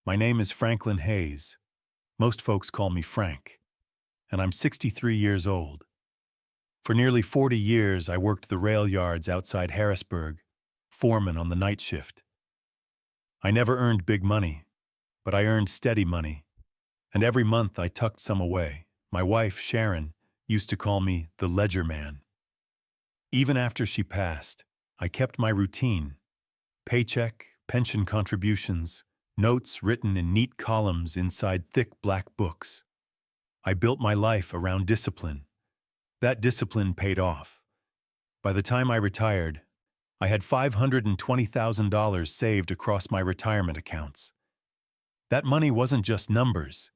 My name is Franklin Hayes. Most folks call me Frank, and I'm 63 years old. For nearly 40 years, I worked the rail yards outside Harrisburg, foreman on the night shift. I never earned big money, but I earned steady money, and every month I tucked some away. My wife, Sharon, used to call me the ledger man. Even after she passed, I kept my routine: paycheck, pension contributions, notes written in neat columns inside thick black books. I built my life around discipline. That discipline paid off. By the time I retired, I had $520,000 saved across my retirement accounts. That money wasn't just numbers.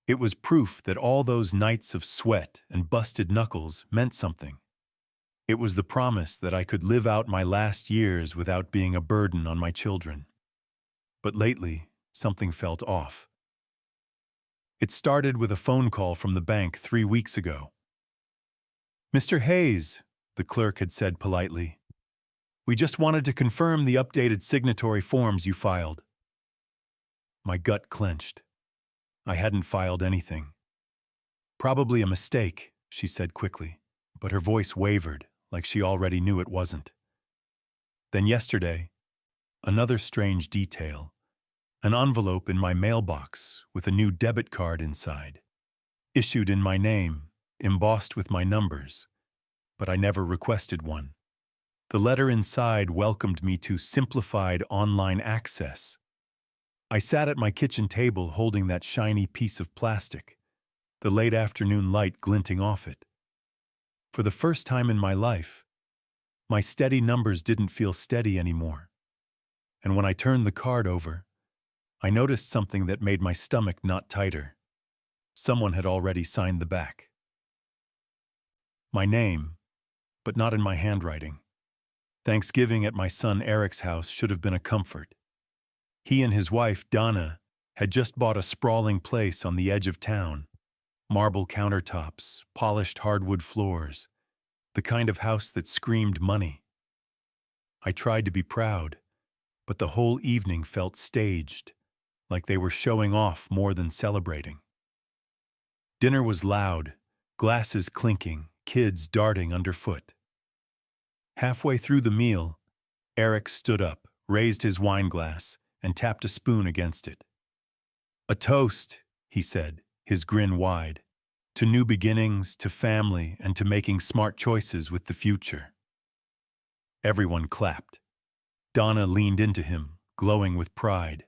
It was proof that all those nights of sweat and busted knuckles meant something. It was the promise that I could live out my last years without being a burden on my children. But lately, something felt off. It started with a phone call from the bank 3 weeks ago. "Mr. Hayes," the clerk had said politely, "we just wanted to confirm the updated signatory forms you filed." My gut clenched. I hadn't filed anything. "Probably a mistake," she said quickly, but her voice wavered, like she already knew it wasn't. Then yesterday, another strange detail: an envelope in my mailbox with a new debit card inside, issued in my name, embossed with my numbers, but I never requested one. The letter inside welcomed me to simplified online access. I sat at my kitchen table holding that shiny piece of plastic, the late afternoon light glinting off it. For the first time in my life, my steady numbers didn't feel steady anymore. And when I turned the card over, I noticed something that made my stomach knot tighter. Someone had already signed the back. My name, but not in my handwriting. Thanksgiving at my son Eric's house should have been a comfort. He and his wife, Donna, had just bought a sprawling place on the edge of town. Marble countertops, polished hardwood floors, the kind of house that screamed money. I tried to be proud, but the whole evening felt staged, like they were showing off more than celebrating. Dinner was loud, glasses clinking, kids darting underfoot. Halfway through the meal, Eric stood up, raised his wine glass, and tapped a spoon against it. "A toast," he said, his grin wide, "to new beginnings, to family, and to making smart choices with the future." Everyone clapped. Donna leaned into him, glowing with pride.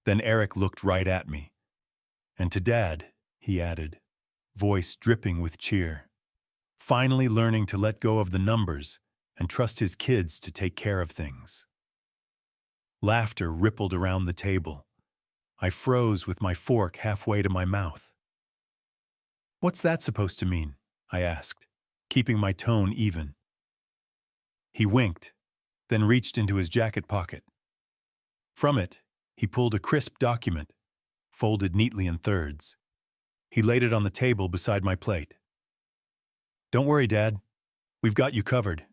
Then Eric looked right at me. "And to Dad," he added, voice dripping with cheer. Finally learning to let go of the numbers and trust his kids to take care of things. Laughter rippled around the table. I froze with my fork halfway to my mouth. "What's that supposed to mean?" I asked, keeping my tone even. He winked, then reached into his jacket pocket. From it, he pulled a crisp document, folded neatly in thirds. He laid it on the table beside my plate. "Don't worry, Dad. We've got you covered.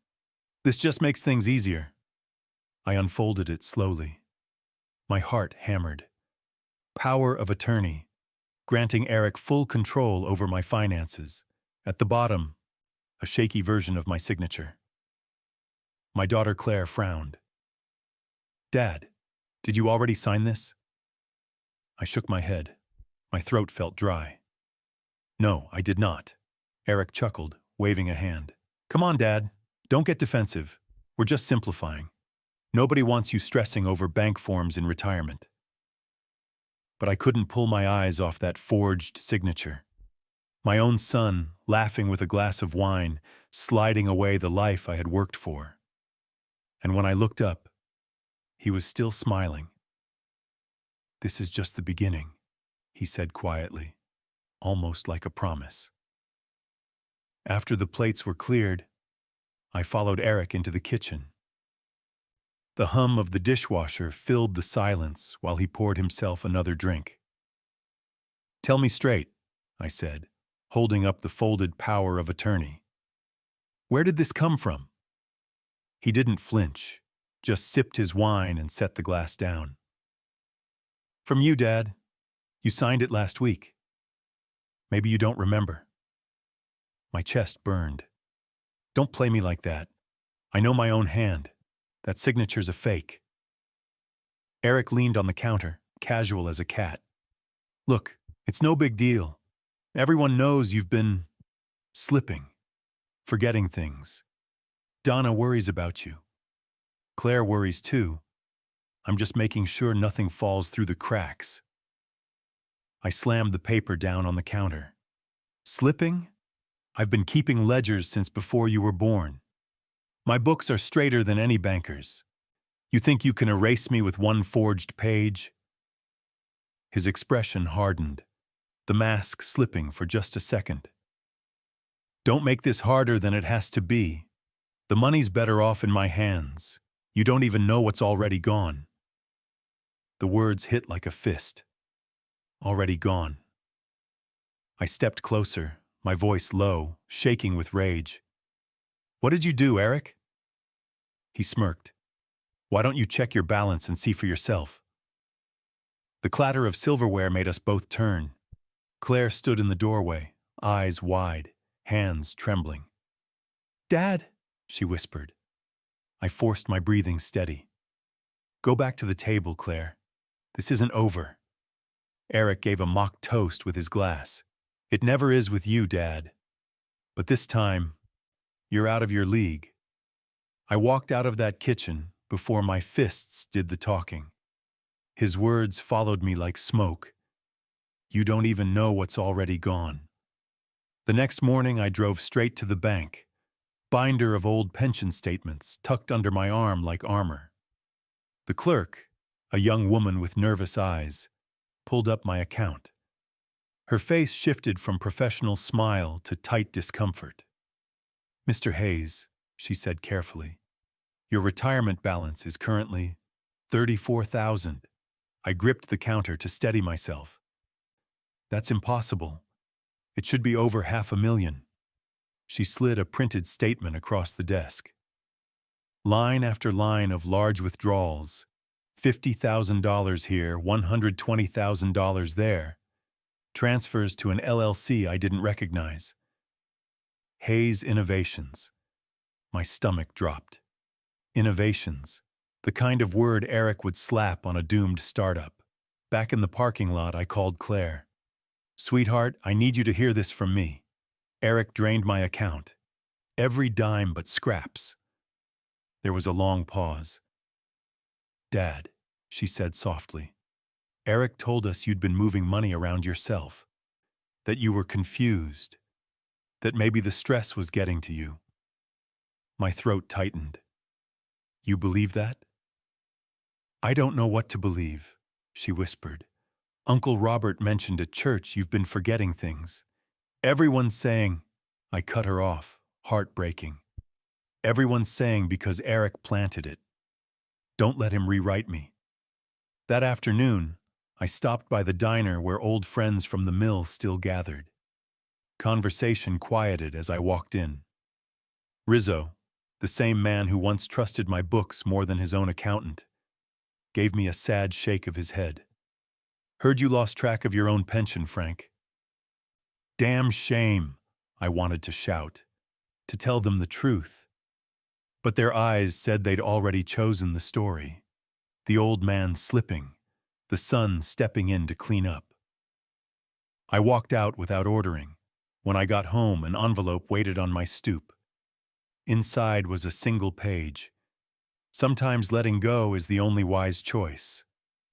This just makes things easier." I unfolded it slowly. My heart hammered. Power of attorney, granting Eric full control over my finances. At the bottom, a shaky version of my signature. My daughter Claire frowned. "Dad, did you already sign this?" I shook my head. My throat felt dry. "No, I did not." Eric chuckled, waving a hand. "Come on, Dad. Don't get defensive. We're just simplifying. Nobody wants you stressing over bank forms in retirement." But I couldn't pull my eyes off that forged signature. My own son, laughing with a glass of wine, sliding away the life I had worked for. And when I looked up, he was still smiling. "This is just the beginning," he said quietly, almost like a promise. After the plates were cleared, I followed Eric into the kitchen. The hum of the dishwasher filled the silence while he poured himself another drink. "Tell me straight," I said, holding up the folded power of attorney. "Where did this come from?" He didn't flinch, just sipped his wine and set the glass down. From you, Dad. You signed it last week. Maybe you don't remember. My chest burned. Don't play me like that. I know my own hand. That signature's a fake. Eric leaned on the counter, casual as a cat. Look, it's no big deal. Everyone knows you've been slipping, forgetting things. Donna worries about you. Claire worries too. I'm just making sure nothing falls through the cracks. I slammed the paper down on the counter. Slipping? I've been keeping ledgers since before you were born. My books are straighter than any banker's. You think you can erase me with one forged page? His expression hardened, the mask slipping for just a second. Don't make this harder than it has to be. The money's better off in my hands. You don't even know what's already gone. The words hit like a fist. Already gone. I stepped closer, my voice low, shaking with rage. What did you do, Eric? He smirked. Why don't you check your balance and see for yourself? The clatter of silverware made us both turn. Claire stood in the doorway, eyes wide, hands trembling. Dad, she whispered. I forced my breathing steady. Go back to the table, Claire. This isn't over. Eric gave a mock toast with his glass. It never is with you, Dad. But this time, you're out of your league. I walked out of that kitchen before my fists did the talking. His words followed me like smoke. You don't even know what's already gone. The next morning, I drove straight to the bank, binder of old pension statements tucked under my arm like armor. The clerk, a young woman with nervous eyes, pulled up my account. Her face shifted from professional smile to tight discomfort. Mr. Hayes, she said carefully, your retirement balance is currently $34,000. I gripped the counter to steady myself. That's impossible. It should be over $500,000. She slid a printed statement across the desk. Line after line of large withdrawals. $50,000 here, $120,000 there. Transfers to an LLC I didn't recognize. Hayes Innovations. My stomach dropped. Innovations. The kind of word Eric would slap on a doomed startup. Back in the parking lot, I called Claire. Sweetheart, I need you to hear this from me. Eric drained my account. Every dime but scraps. There was a long pause. Dad, she said softly. Eric told us you'd been moving money around yourself. That you were confused. That maybe the stress was getting to you. My throat tightened. You believe that? I don't know what to believe, she whispered. Uncle Robert mentioned at church you've been forgetting things. Everyone's saying, I cut her off, heartbreaking. Everyone's saying because Eric planted it. Don't let him rewrite me. That afternoon, I stopped by the diner where old friends from the mill still gathered. Conversation quieted as I walked in. Rizzo, the same man who once trusted my books more than his own accountant, gave me a sad shake of his head. Heard you lost track of your own pension, Frank. Damn shame, I wanted to shout, to tell them the truth. But their eyes said they'd already chosen the story. The old man slipping, the son stepping in to clean up. I walked out without ordering. When I got home, an envelope waited on my stoop. Inside was a single page. Sometimes letting go is the only wise choice.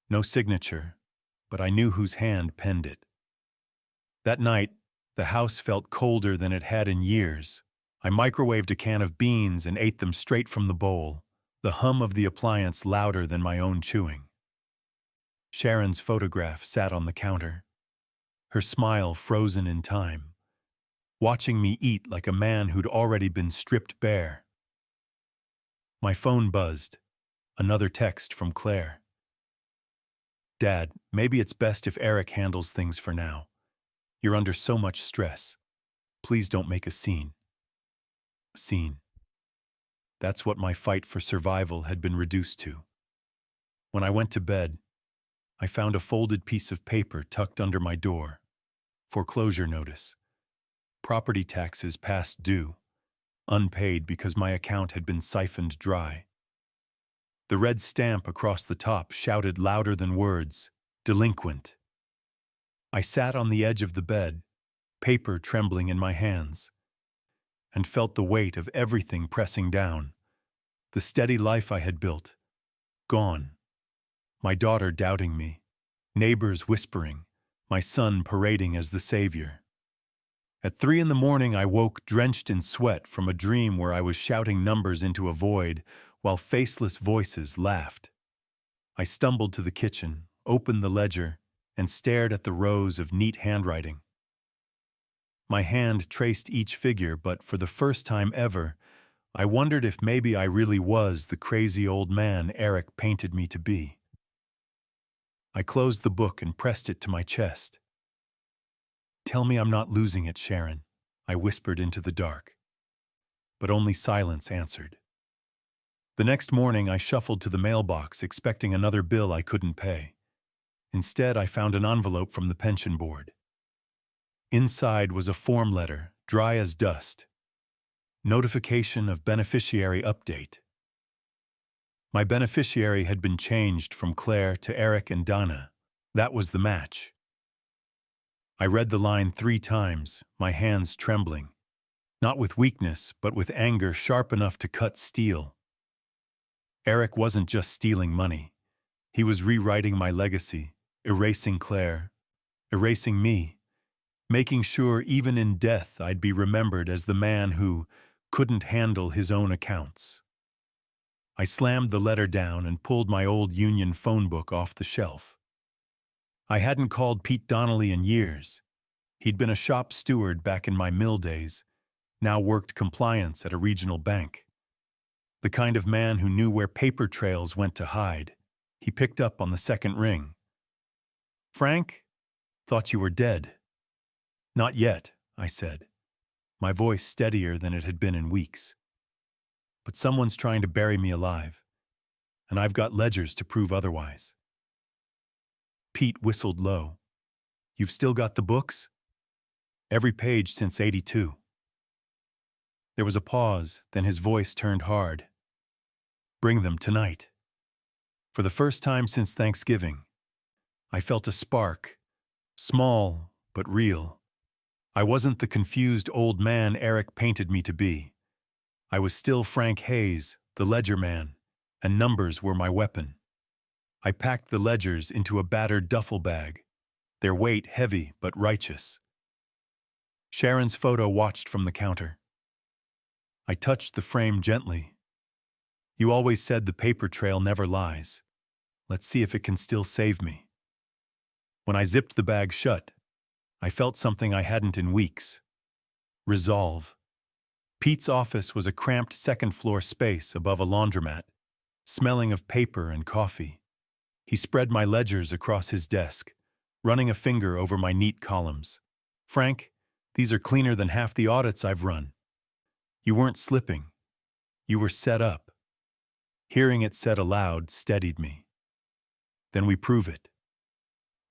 No signature, but I knew whose hand penned it. That night, the house felt colder than it had in years. I microwaved a can of beans and ate them straight from the bowl, the hum of the appliance louder than my own chewing. Sharon's photograph sat on the counter, her smile frozen in time, watching me eat like a man who'd already been stripped bare. My phone buzzed. Another text from Claire. Dad, maybe it's best if Eric handles things for now. You're under so much stress. Please don't make a scene. Scene. That's what my fight for survival had been reduced to. When I went to bed, I found a folded piece of paper tucked under my door. Foreclosure notice. Property taxes past due. Unpaid because my account had been siphoned dry. The red stamp across the top shouted louder than words, "Delinquent." I sat on the edge of the bed, paper trembling in my hands, and felt the weight of everything pressing down. The steady life I had built, gone. My daughter doubting me, neighbors whispering, my son parading as the savior. At 3 in the morning, I woke drenched in sweat from a dream where I was shouting numbers into a void while faceless voices laughed. I stumbled to the kitchen, opened the ledger, and stared at the rows of neat handwriting. My hand traced each figure, but for the first time ever, I wondered if maybe I really was the crazy old man Eric painted me to be. I closed the book and pressed it to my chest. "Tell me I'm not losing it, Sharon," I whispered into the dark. But only silence answered. The next morning, I shuffled to the mailbox, expecting another bill I couldn't pay. Instead, I found an envelope from the pension board. Inside was a form letter, dry as dust. Notification of beneficiary update. My beneficiary had been changed from Claire to Eric and Donna. That was the match. I read the line 3 times, my hands trembling. Not with weakness, but with anger sharp enough to cut steel. Eric wasn't just stealing money. He was rewriting my legacy, erasing Claire, erasing me, making sure even in death I'd be remembered as the man who couldn't handle his own accounts. I slammed the letter down and pulled my old Union phone book off the shelf. I hadn't called Pete Donnelly in years. He'd been a shop steward back in my mill days, now worked compliance at a regional bank. The kind of man who knew where paper trails went to hide. He picked up on the second ring. "Frank, thought you were dead." "Not yet," I said, my voice steadier than it had been in weeks. "But someone's trying to bury me alive, and I've got ledgers to prove otherwise." Pete whistled low. "You've still got the books?" "Every page since '82. There was a pause, then his voice turned hard. "Bring them tonight." For the first time since Thanksgiving, I felt a spark, small but real. I wasn't the confused old man Eric painted me to be. I was still Frank Hayes, the ledger man, and numbers were my weapon. I packed the ledgers into a battered duffel bag, their weight heavy but righteous. Sharon's photo watched from the counter. I touched the frame gently. "You always said the paper trail never lies. Let's see if it can still save me." When I zipped the bag shut, I felt something I hadn't in weeks. Resolve. Pete's office was a cramped second-floor space above a laundromat, smelling of paper and coffee. He spread my ledgers across his desk, running a finger over my neat columns. "Frank, these are cleaner than half the audits I've run. You weren't slipping. You were set up." Hearing it said aloud steadied me. "Then we prove it."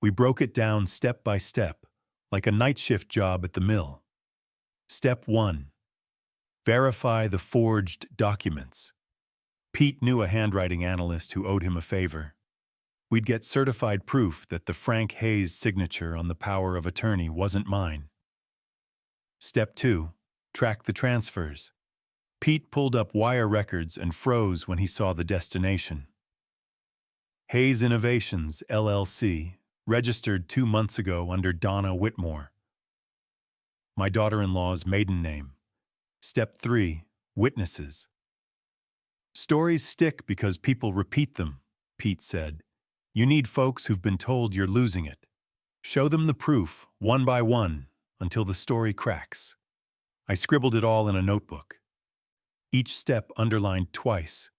We broke it down step by step, like a night shift job at the mill. Step 1. Verify the forged documents. Pete knew a handwriting analyst who owed him a favor. We'd get certified proof that the Frank Hayes signature on the power of attorney wasn't mine. Step 2. Track the transfers. Pete pulled up wire records and froze when he saw the destination. Hayes Innovations, LLC, registered 2 months ago under Donna Whitmore, my daughter-in-law's maiden name. Step 3. Witnesses. "Stories stick because people repeat them," Pete said. "You need folks who've been told you're losing it. Show them the proof, one by one, until the story cracks." I scribbled it all in a notebook. Each step underlined twice.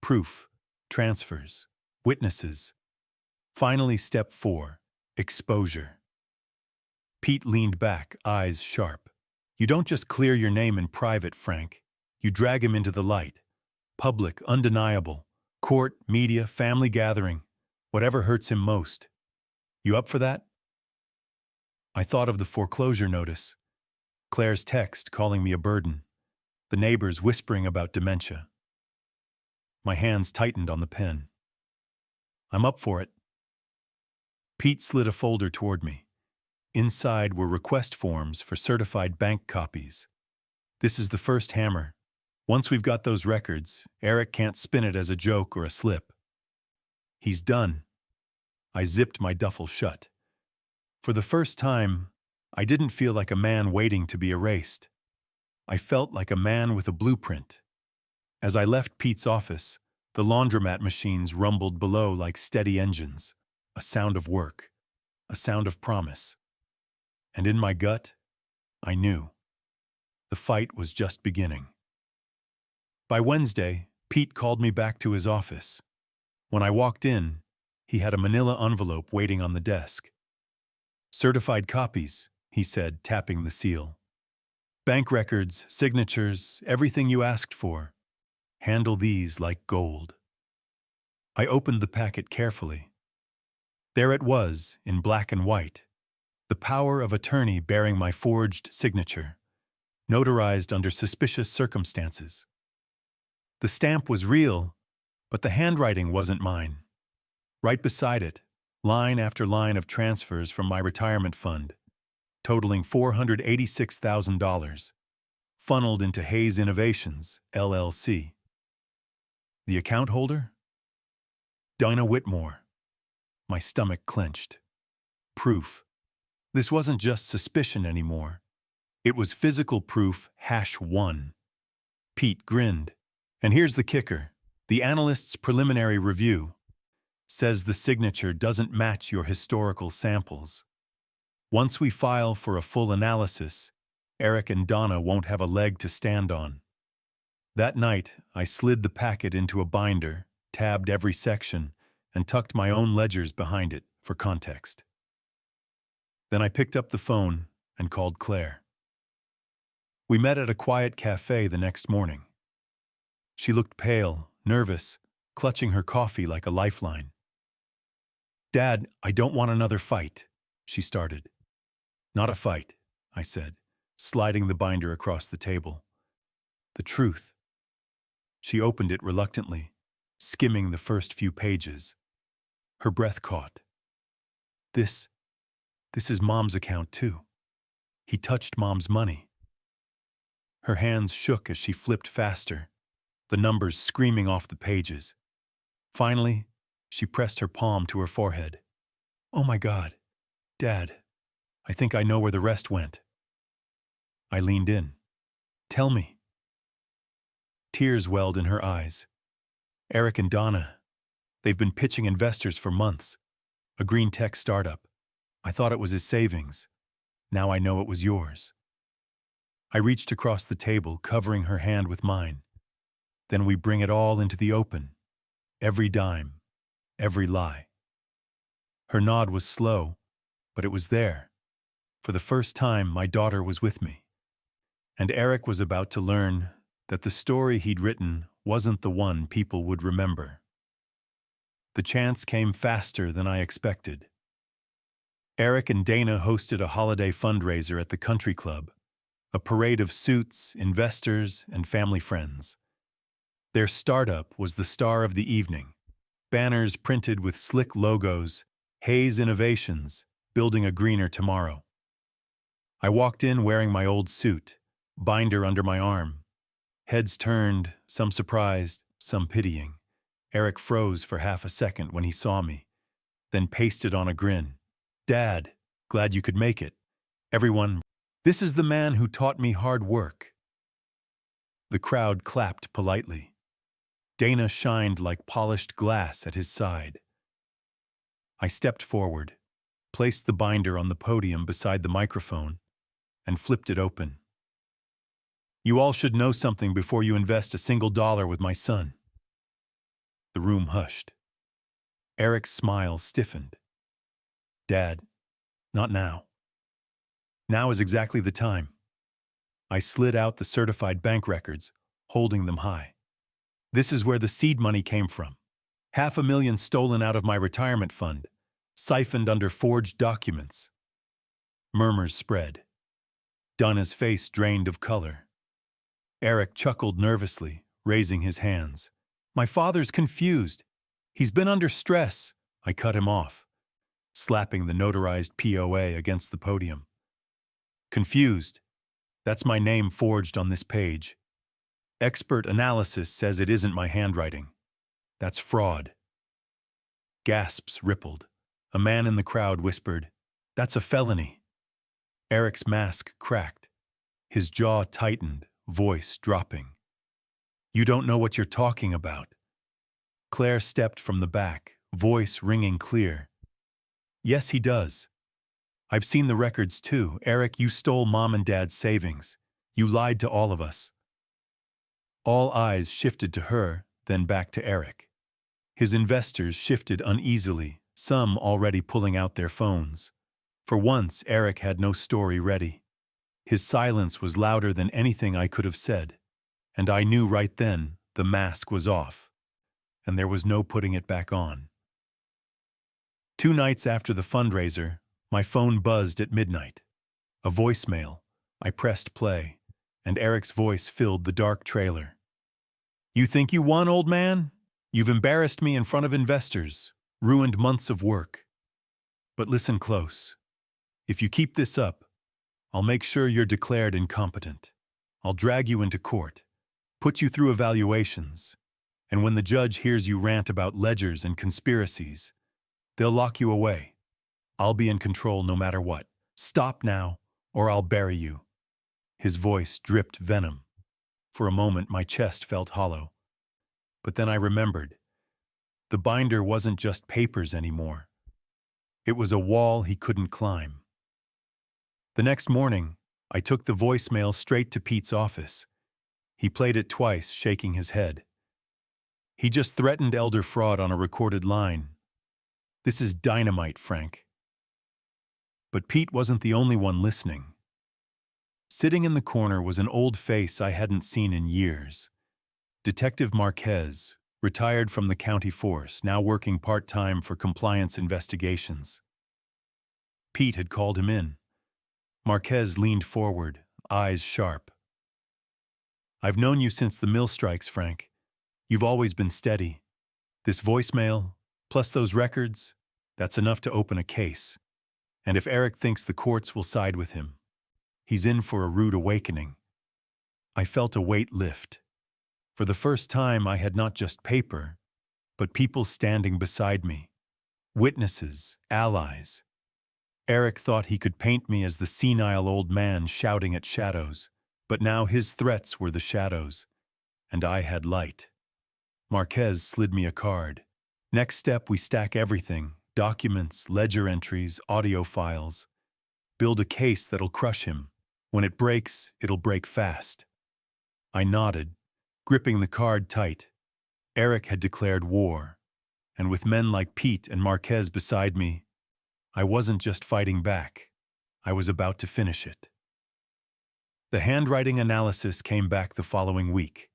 Proof, transfers, witnesses. Finally, step 4, exposure. Pete leaned back, eyes sharp. "You don't just clear your name in private, Frank. You drag him into the light. Public, undeniable. Court, media, family gathering. Whatever hurts him most. You up for that? I thought of the foreclosure notice, Claire's text calling me a burden, the neighbors whispering about dementia. My hands tightened on the pen. I'm up for it. Pete slid a folder toward me. Inside were request forms for certified bank copies. This is the first hammer. Once we've got those records, Eric can't spin it as a joke or a slip. He's done. I zipped my duffel shut. For the first time, I didn't feel like a man waiting to be erased. I felt like a man with a blueprint. As I left Pete's office, the laundromat machines rumbled below like steady engines, a sound of work, a sound of promise. And in my gut, I knew. The fight was just beginning. By Wednesday, Pete called me back to his office. When I walked in, he had a manila envelope waiting on the desk. Certified copies, he said, tapping the seal. Bank records, signatures, everything you asked for. Handle these like gold. I opened the packet carefully. There it was, in black and white. The power of attorney bearing my forged signature, notarized under suspicious circumstances. The stamp was real, but the handwriting wasn't mine. Right beside it, line after line of transfers from my retirement fund, totaling $486,000, funneled into Hayes Innovations, LLC. The account holder? Dinah Whitmore. My stomach clenched. Proof. This wasn't just suspicion anymore. It was physical proof #1. Pete grinned. And here's the kicker. The analyst's preliminary review says the signature doesn't match your historical samples. Once we file for a full analysis, Eric and Donna won't have a leg to stand on. That night, I slid the packet into a binder, tabbed every section, and tucked my own ledgers behind it for context. Then I picked up the phone and called Claire. We met at a quiet cafe the next morning. She looked pale, nervous, clutching her coffee like a lifeline. "Dad, I don't want another fight," she started. "Not a fight," I said, sliding the binder across the table. "The truth." She opened it reluctantly, skimming the first few pages. Her breath caught. This is Mom's account too. He touched Mom's money." Her hands shook as she flipped faster, the numbers screaming off the pages. Finally, she pressed her palm to her forehead. "Oh my God, Dad, I think I know where the rest went." I leaned in. "Tell me." Tears welled in her eyes. "Eric and Donna, they've been pitching investors for months. A green tech startup. I thought it was his savings. Now I know it was yours." I reached across the table, covering her hand with mine. "Then we bring it all into the open. Every dime, every lie." Her nod was slow, but it was there. For the first time, my daughter was with me. And Eric was about to learn that the story he'd written wasn't the one people would remember. The chance came faster than I expected. Eric and Dana hosted a holiday fundraiser at the country club, a parade of suits, investors, and family friends. Their startup was the star of the evening, banners printed with slick logos, Hayes Innovations, building a greener tomorrow. I walked in wearing my old suit, binder under my arm. Heads turned, some surprised, some pitying. Eric froze for half a second when he saw me, then pasted on a grin. "Dad, glad you could make it. Everyone, this is the man who taught me hard work." The crowd clapped politely. Dana shined like polished glass at his side. I stepped forward, placed the binder on the podium beside the microphone, and flipped it open. "You all should know something before you invest a single dollar with my son." The room hushed. Eric's smile stiffened. "Dad, not now. Now is exactly the time." I slid out the certified bank records, holding them high. "This is where the seed money came from. $500,000 stolen out of my retirement fund, siphoned under forged documents. Murmurs spread. Donna's face drained of color. Eric chuckled nervously, raising his hands. My father's confused. He's been under stress. I cut him off, slapping the notarized POA against the podium. Confused. That's my name forged on this page. Expert analysis says it isn't my handwriting. That's fraud. Gasps rippled. A man in the crowd whispered, That's a felony. Eric's mask cracked. His jaw tightened, voice dropping. You don't know what you're talking about. Claire stepped from the back, voice ringing clear. Yes, he does. I've seen the records too. Eric, you stole Mom and Dad's savings. You lied to all of us. All eyes shifted to her, then back to Eric. His investors shifted uneasily, some already pulling out their phones. For once, Eric had no story ready. His silence was louder than anything I could have said, and I knew right then the mask was off, and there was no putting it back on. 2 nights after the fundraiser, my phone buzzed at midnight. A voicemail. I pressed play, and Eric's voice filled the dark trailer. You think you won, old man? You've embarrassed me in front of investors, ruined months of work. But listen close. If you keep this up, I'll make sure you're declared incompetent. I'll drag you into court, put you through evaluations, and when the judge hears you rant about ledgers and conspiracies, they'll lock you away. I'll be in control no matter what. Stop now, or I'll bury you. His voice dripped venom. For a moment, my chest felt hollow. But then I remembered. The binder wasn't just papers anymore. It was a wall he couldn't climb. The next morning, I took the voicemail straight to Pete's office. He played it twice, shaking his head. He just threatened elder fraud on a recorded line. This is dynamite, Frank. But Pete wasn't the only one listening. Sitting in the corner was an old face I hadn't seen in years. Detective Marquez, retired from the county force, now working part-time for compliance investigations. Pete had called him in. Marquez leaned forward, eyes sharp. I've known you since the mill strikes, Frank. You've always been steady. This voicemail, plus those records, that's enough to open a case. And if Eric thinks the courts will side with him, he's in for a rude awakening. I felt a weight lift. For the first time, I had not just paper, but people standing beside me. Witnesses, allies. Eric thought he could paint me as the senile old man shouting at shadows, but now his threats were the shadows, and I had light. Marquez slid me a card. Next step, we stack everything, documents, ledger entries, audio files. Build a case that'll crush him. When it breaks, it'll break fast. I nodded, gripping the card tight. Eric had declared war, and with men like Pete and Marquez beside me, I wasn't just fighting back. I was about to finish it. The handwriting analysis came back the following week.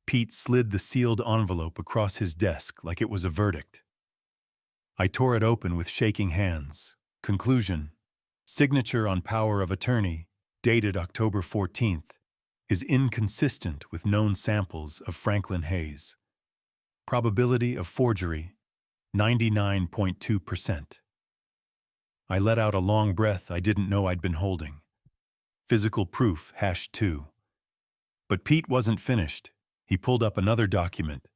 Pete slid the sealed envelope across his desk like it was a verdict. I tore it open with shaking hands. Conclusion: signature on power of attorney, dated October 14th, is inconsistent with known samples of Franklin Hayes. Probability of forgery, 99.2%. I let out a long breath I didn't know I'd been holding. Physical proof, #2. But Pete wasn't finished. He pulled up another document,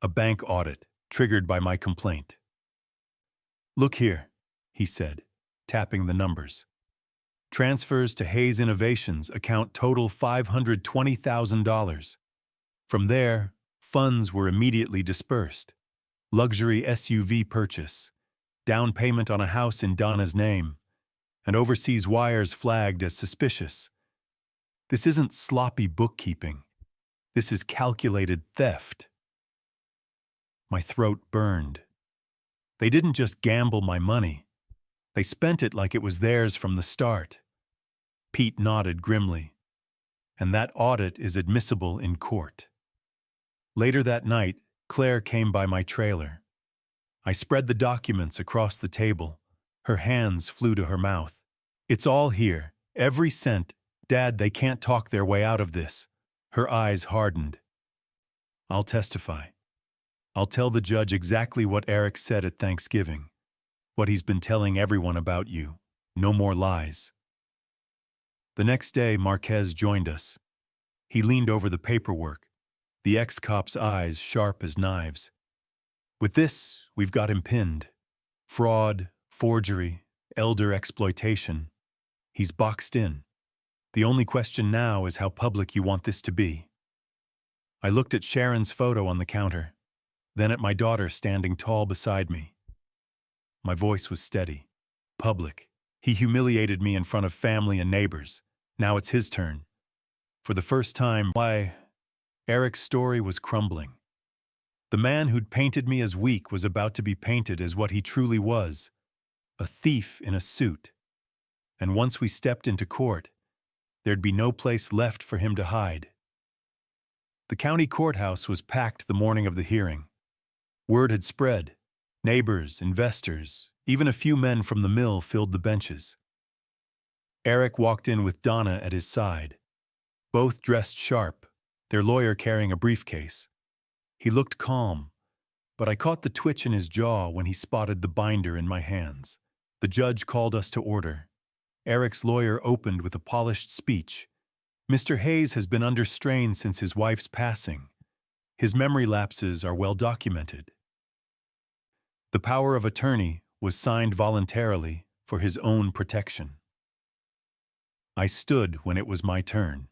a bank audit, triggered by my complaint. Look here, he said, tapping the numbers. Transfers to Hayes Innovations account total $520,000. From there, funds were immediately dispersed. Luxury SUV purchase, down payment on a house in Donna's name, and overseas wires flagged as suspicious. This isn't sloppy bookkeeping. This is calculated theft. My throat burned. They didn't just gamble my money. They spent it like it was theirs from the start. Pete nodded grimly. And that audit is admissible in court. Later that night, Claire came by my trailer. I spread the documents across the table. Her hands flew to her mouth. It's all here, every cent. Dad, they can't talk their way out of this. Her eyes hardened. I'll testify. I'll tell the judge exactly what Eric said at Thanksgiving, what he's been telling everyone about you. No more lies. The next day, Marquez joined us. He leaned over the paperwork, the ex-cop's eyes sharp as knives. With this, we've got him pinned. Fraud, forgery, elder exploitation. He's boxed in. The only question now is how public you want this to be. I looked at Sharon's photo on the counter, then at my daughter standing tall beside me. My voice was steady. Public. He humiliated me in front of family and neighbors. Now it's his turn. For the first time, Eric's story was crumbling. The man who'd painted me as weak was about to be painted as what he truly was, a thief in a suit. And once we stepped into court, there'd be no place left for him to hide. The county courthouse was packed the morning of the hearing. Word had spread. Neighbors, investors, even a few men from the mill filled the benches. Eric walked in with Donna at his side. Both dressed sharp, their lawyer carrying a briefcase. He looked calm, but I caught the twitch in his jaw when he spotted the binder in my hands. The judge called us to order. Eric's lawyer opened with a polished speech. Mr. Hayes has been under strain since his wife's passing. His memory lapses are well documented. The power of attorney was signed voluntarily for his own protection. I stood when it was my turn.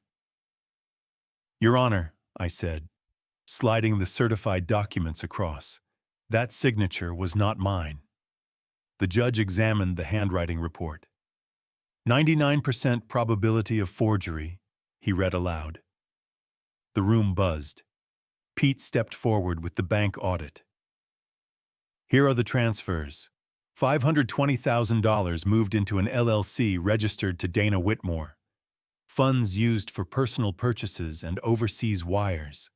Your Honor, I said, sliding the certified documents across. That signature was not mine. The judge examined the handwriting report. 99% probability of forgery, he read aloud. The room buzzed. Pete stepped forward with the bank audit. Here are the transfers. $520,000 moved into an LLC registered to Dana Whitmore. Funds used for personal purchases and overseas wires.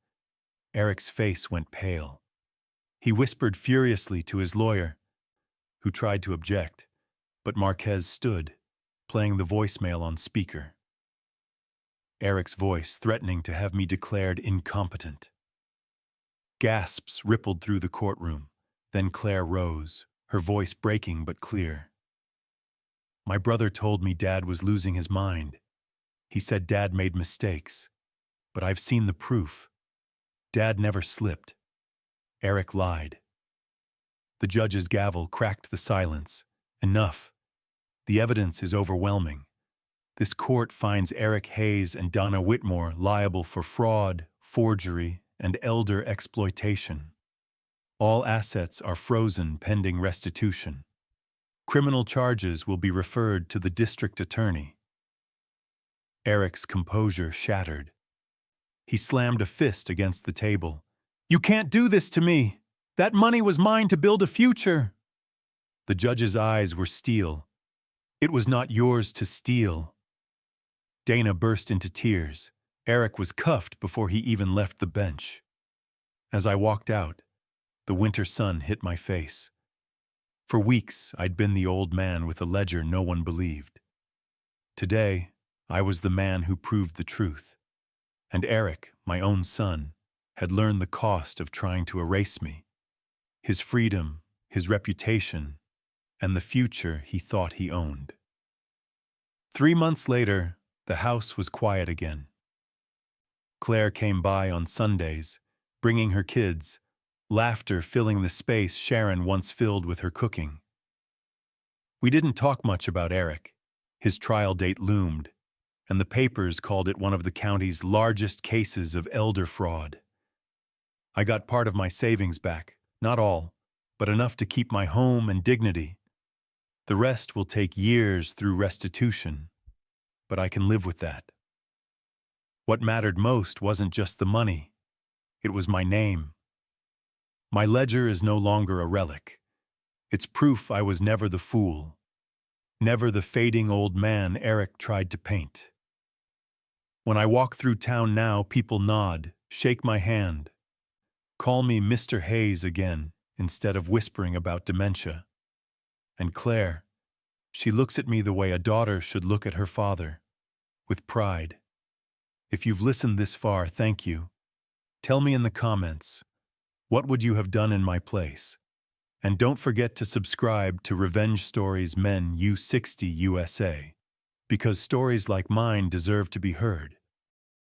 Eric's face went pale. He whispered furiously to his lawyer, who tried to object, but Marquez stood, playing the voicemail on speaker. Eric's voice threatening to have me declared incompetent. Gasps rippled through the courtroom. Then Claire rose, her voice breaking but clear. My brother told me Dad was losing his mind. He said Dad made mistakes. But I've seen the proof. Dad never slipped. Eric lied. The judge's gavel cracked the silence. Enough. The evidence is overwhelming. This court finds Eric Hayes and Donna Whitmore liable for fraud, forgery, and elder exploitation. All assets are frozen pending restitution. Criminal charges will be referred to the district attorney. Eric's composure shattered. He slammed a fist against the table. You can't do this to me! That money was mine to build a future! The judge's eyes were steel. It was not yours to steal. Dana burst into tears. Eric was cuffed before he even left the bench. As I walked out, the winter sun hit my face. For weeks, I'd been the old man with a ledger no one believed. Today, I was the man who proved the truth. And Eric, my own son, had learned the cost of trying to erase me. His freedom, his reputation, and the future he thought he owned. 3 months later, the house was quiet again. Claire came by on Sundays, bringing her kids, laughter filling the space Sharon once filled with her cooking. We didn't talk much about Eric. His trial date loomed, and the papers called it one of the county's largest cases of elder fraud. I got part of my savings back, not all, but enough to keep my home and dignity. The rest will take years through restitution, but I can live with that. What mattered most wasn't just the money. It was my name. My ledger is no longer a relic. It's proof I was never the fool, never the fading old man Eric tried to paint. When I walk through town now, people nod, shake my hand. Call me Mr. Hayes again, instead of whispering about dementia. And Claire, she looks at me the way a daughter should look at her father, with pride. If you've listened this far, thank you. Tell me in the comments, what would you have done in my place? And don't forget to subscribe to Revenge Stories Men U60 USA, because stories like mine deserve to be heard.